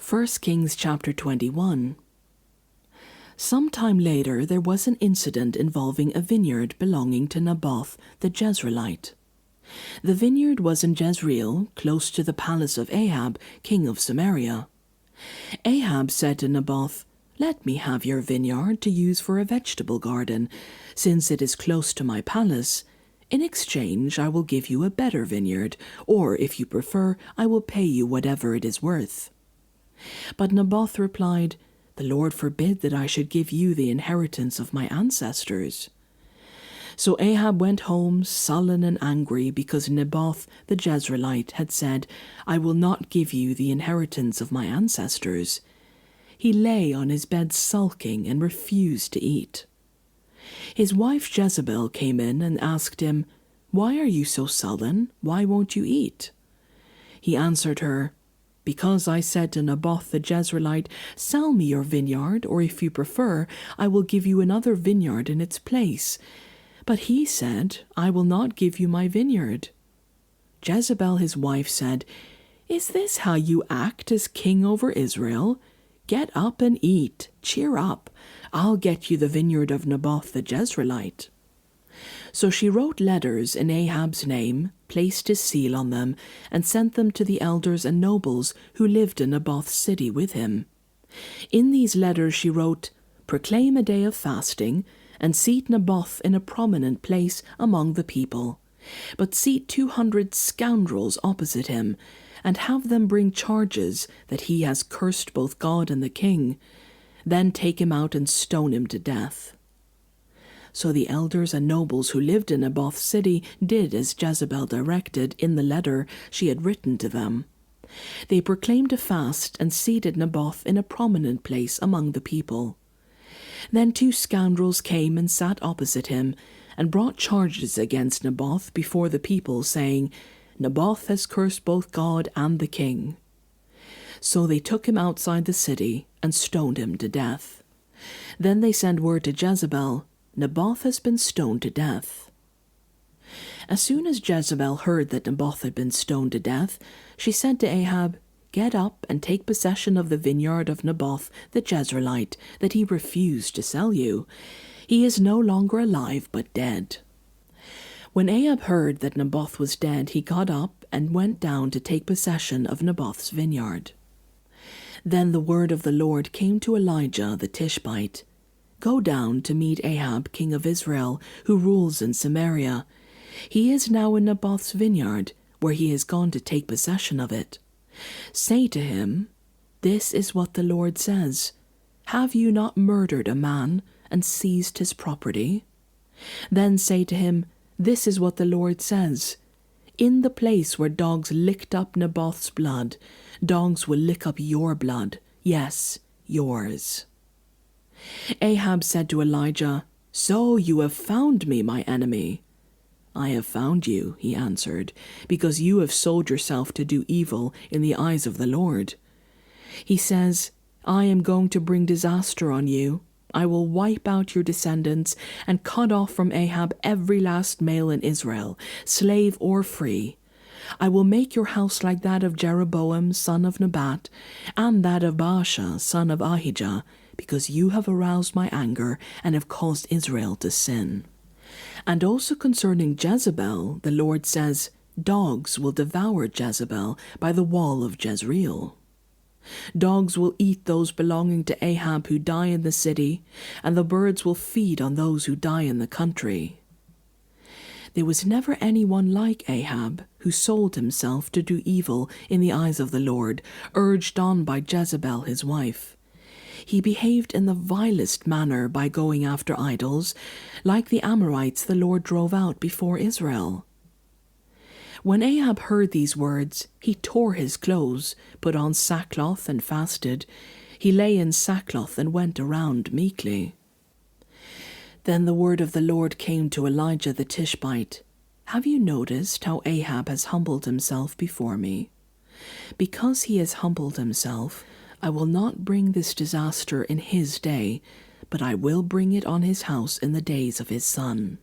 1 Kings chapter 21. Sometime later there was an incident involving a vineyard belonging to Naboth the Jezreelite. The vineyard was in Jezreel, close to the palace of Ahab, king of Samaria. Ahab said to Naboth, "Let me have your vineyard to use for a vegetable garden, since it is close to my palace. In exchange I will give you a better vineyard, or if you prefer, I will pay you whatever it is worth." But Naboth replied, "The Lord forbid that I should give you the inheritance of my ancestors." So Ahab went home sullen and angry because Naboth the Jezreelite had said, "I will not give you the inheritance of my ancestors." He lay on his bed sulking and refused to eat. His wife Jezebel came in and asked him, "Why are you so sullen? Why won't you eat?" He answered her, "Because I said to Naboth the Jezreelite, 'Sell me your vineyard, or if you prefer, I will give you another vineyard in its place.' But he said, 'I will not give you my vineyard.'" Jezebel his wife said, "Is this how you act as king over Israel? Get up and eat. Cheer up. I'll get you the vineyard of Naboth the Jezreelite." So she wrote letters in Ahab's name, placed his seal on them, and sent them to the elders and nobles who lived in Naboth's city with him. In these letters she wrote, "Proclaim a day of fasting, and seat Naboth in a prominent place among the people. But seat 200 scoundrels opposite him, and have them bring charges that he has cursed both God and the king. Then take him out and stone him to death." So the elders and nobles who lived in Naboth's city did as Jezebel directed in the letter she had written to them. They proclaimed a fast and seated Naboth in a prominent place among the people. Then 2 scoundrels came and sat opposite him, and brought charges against Naboth before the people, saying, "Naboth has cursed both God and the king." So they took him outside the city and stoned him to death. Then they sent word to Jezebel, "Naboth has been stoned to death." As soon as Jezebel heard that Naboth had been stoned to death, she said to Ahab, "Get up and take possession of the vineyard of Naboth the Jezreelite that he refused to sell you. He is no longer alive but dead." When Ahab heard that Naboth was dead, he got up and went down to take possession of Naboth's vineyard. Then the word of the Lord came to Elijah the Tishbite, "Go down to meet Ahab, king of Israel, who rules in Samaria. He is now in Naboth's vineyard, where he has gone to take possession of it. Say to him, 'This is what the Lord says. Have you not murdered a man and seized his property?' Then say to him, 'This is what the Lord says. In the place where dogs licked up Naboth's blood, dogs will lick up your blood, yes, yours." Ahab said to Elijah, "So you have found me, my enemy." "I have found you," he answered, "because you have sold yourself to do evil in the eyes of the Lord." He says, "I am going to bring disaster on you. I will wipe out your descendants and cut off from Ahab every last male in Israel, slave or free. I will make your house like that of Jeroboam, son of Nebat, and that of Baasha, son of Ahijah, because you have aroused my anger and have caused Israel to sin." And also concerning Jezebel, the Lord says, "Dogs will devour Jezebel by the wall of Jezreel." Dogs will eat those belonging to Ahab who die in the city, and the birds will feed on those who die in the country. There was never anyone like Ahab who sold himself to do evil in the eyes of the Lord, urged on by Jezebel his wife. He behaved in the vilest manner by going after idols, like the Amorites the Lord drove out before Israel. When Ahab heard these words, he tore his clothes, put on sackcloth and fasted. He lay in sackcloth and went around meekly. Then the word of the Lord came to Elijah the Tishbite, "Have you noticed how Ahab has humbled himself before me? Because he has humbled himself, I will not bring this disaster in his day, but I will bring it on his house in the days of his son."